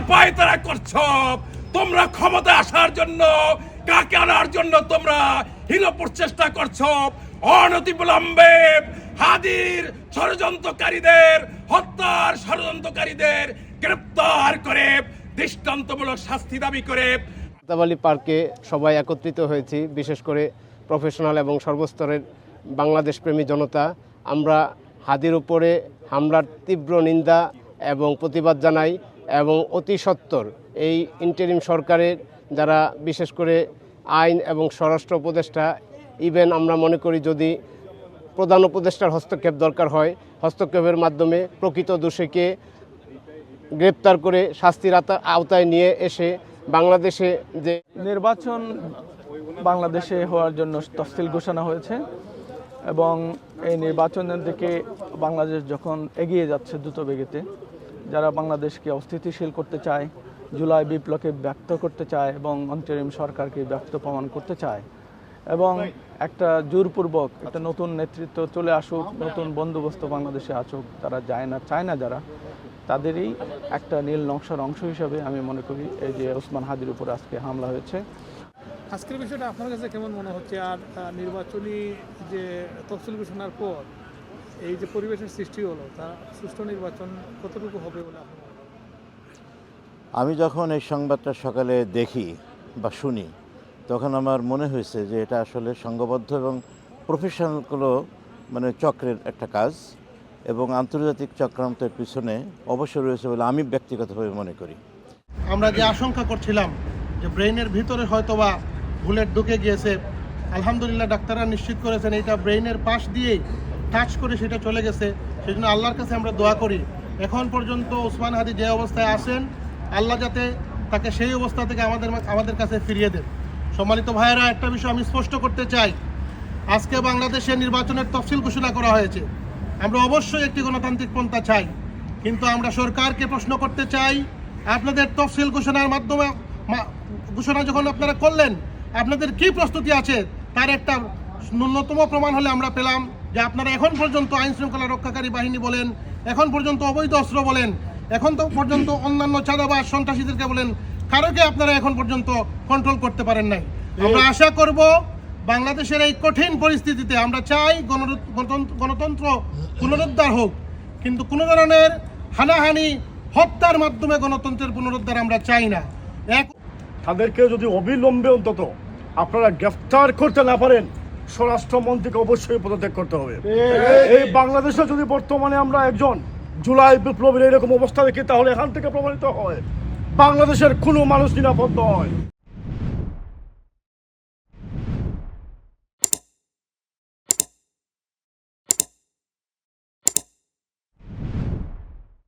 পায়তারা করছো। তোমরা ক্ষমতা আসার জন্য, কাকে আনার জন্য তোমরা হীন প্রচেষ্টা করছো। অনতিবিলম্বে হাদির ষড়যন্ত্রকারীদের, হত্যার ষড়যন্ত্রকারীদের গ্রেপ্তার করে দৃষ্টান্তমূলক শাস্তি দাবি করে মুক্তাবালি পার্কে সবাই একত্রিত হয়েছি, বিশেষ করে প্রফেশনাল এবং সর্বস্তরের বাংলাদেশ প্রেমী জনতা। আমরা হাদির উপরে হামলার তীব্র নিন্দা এবং প্রতিবাদ জানাই এবং অতি সত্বর এই ইন্টারিম সরকারের যারা বিশেষ করে আইন এবং স্বরাষ্ট্র উপদেষ্টা, ইভেন আমরা মনে করি যদি প্রধান উপদেষ্টার হস্তক্ষেপ দরকার হয়, হস্তক্ষেপের মাধ্যমে প্রকৃত দোষীকে গ্রেপ্তার করে শাস্তির আওতায় নিয়ে এসে বাংলাদেশে যে নির্বাচন বাংলাদেশে হওয়ার জন্য তফসিল ঘোষণা হয়েছে এবং এই নির্বাচনের দিকে বাংলাদেশ যখন এগিয়ে যাচ্ছে দ্রুত বেগেতে, যারা বাংলাদেশকে অস্থিতিশীল করতে চায়, জুলাই বিপ্লবকে ব্যক্ত করতে চায় এবং অন্তরিম সরকারকে ব্যক্ত প্রমাণ করতে চায় এবং একটা জোরপূর্বক একটা নতুন নেতৃত্ব চলে আসুক, নতুন বন্দোবস্ত বাংলাদেশে আসুক, তারা চায় না যারা, তাদেরই একটা নীল নকশার অংশ হিসাবে আমি মনে করি এই যে ওসমান হাদির উপর আজকে হামলা হয়েছে। আজকের বিষয়টা আপনার কাছে কেমন মনে হচ্ছে? আর নির্বাচনী যে তফসিল ঘোষণার পর এই যে পরিবেশের সৃষ্টি হলো, তা সুষ্ঠু নির্বাচন কতটুকু হবে বলে আপনি? আমি যখন এই সংবাদটা সকালে দেখি বা শুনি, তখন আমার মনে হয়েছে যে এটা আসলে সংঘবদ্ধ এবং প্রফেশনাল চক্রের একটা কাজ এবং আন্তর্জাতিক চক্রান্তের পিছনে অবশ্যই রয়েছে বলে আমি ব্যক্তিগতভাবে মনে করি। আমরা যে আশঙ্কা করছিলাম যে ব্রেইনের ভিতরে হয়তোবা বুলেট ঢুকে গিয়েছে, আলহামদুলিল্লাহ ডাক্তাররা নিশ্চিত করেছেন এটা ব্রেইনের পাশ দিয়েই টাচ করে সেটা চলে গেছে। সেই জন্য আল্লাহর কাছে আমরা দোয়া করি এখন পর্যন্ত ওসমান হাদি যে অবস্থায় আছেন, আল্লাহ যাতে তাকে সেই অবস্থা থেকে আমাদের কাছে ফিরিয়ে দেন। সম্মানিত ভাইয়েরা, একটা বিষয় আমি স্পষ্ট করতে চাই, আজকে বাংলাদেশে নির্বাচনের তফসিল ঘোষণা করা হয়েছে। আমরা অবশ্যই একটি গণতান্ত্রিক পন্থা চাই, কিন্তু আমরা সরকারকে প্রশ্ন করতে চাই, আপনাদের তফসিল ঘোষণার মাধ্যমে ঘোষণা যখন আপনারা করলেন, আপনাদের কি প্রস্তুতি আছে তার একটা ন্যূনতম প্রমাণ হলে আমরা পেলাম যে আপনারা এখন পর্যন্ত আইন শৃঙ্খলা রক্ষাকারী বাহিনী বলেন, এখন পর্যন্ত অবৈধ অস্ত্র বলেন, এখন তো পর্যন্ত অন্যান্য চাঁদাবাজ সন্ত্রাসীদেরকে বলেন, কারোকে আপনারা এখন পর্যন্ত কন্ট্রোল করতে পারেন নাই। আমরা আশা করব বাংলাদেশের এই কঠিন পরিস্থিতিতে আমরা চাই গণতন্ত্র পুনরুদ্ধার হোক, কিন্তু কোনো ধরনের হানাহানি হত্যার মাধ্যমে গণতন্ত্রের পুনরুদ্ধার আমরা চাই না। তাদেরকে যদি অবিলম্বে অন্তত আপনারা গ্রেফতার করতে না পারেন, স্বরাষ্ট্রমন্ত্রীকে অবশ্যই পদত্যাগ করতে হবে। এই বাংলাদেশে যদি বর্তমানে আমরা একজন জুলাই বিপ্লবের এরকম অবস্থা দেখি, তাহলে এখান থেকে প্রমাণিত হয় বাংলাদেশের কোনো মানুষ নিরাপদ নয়।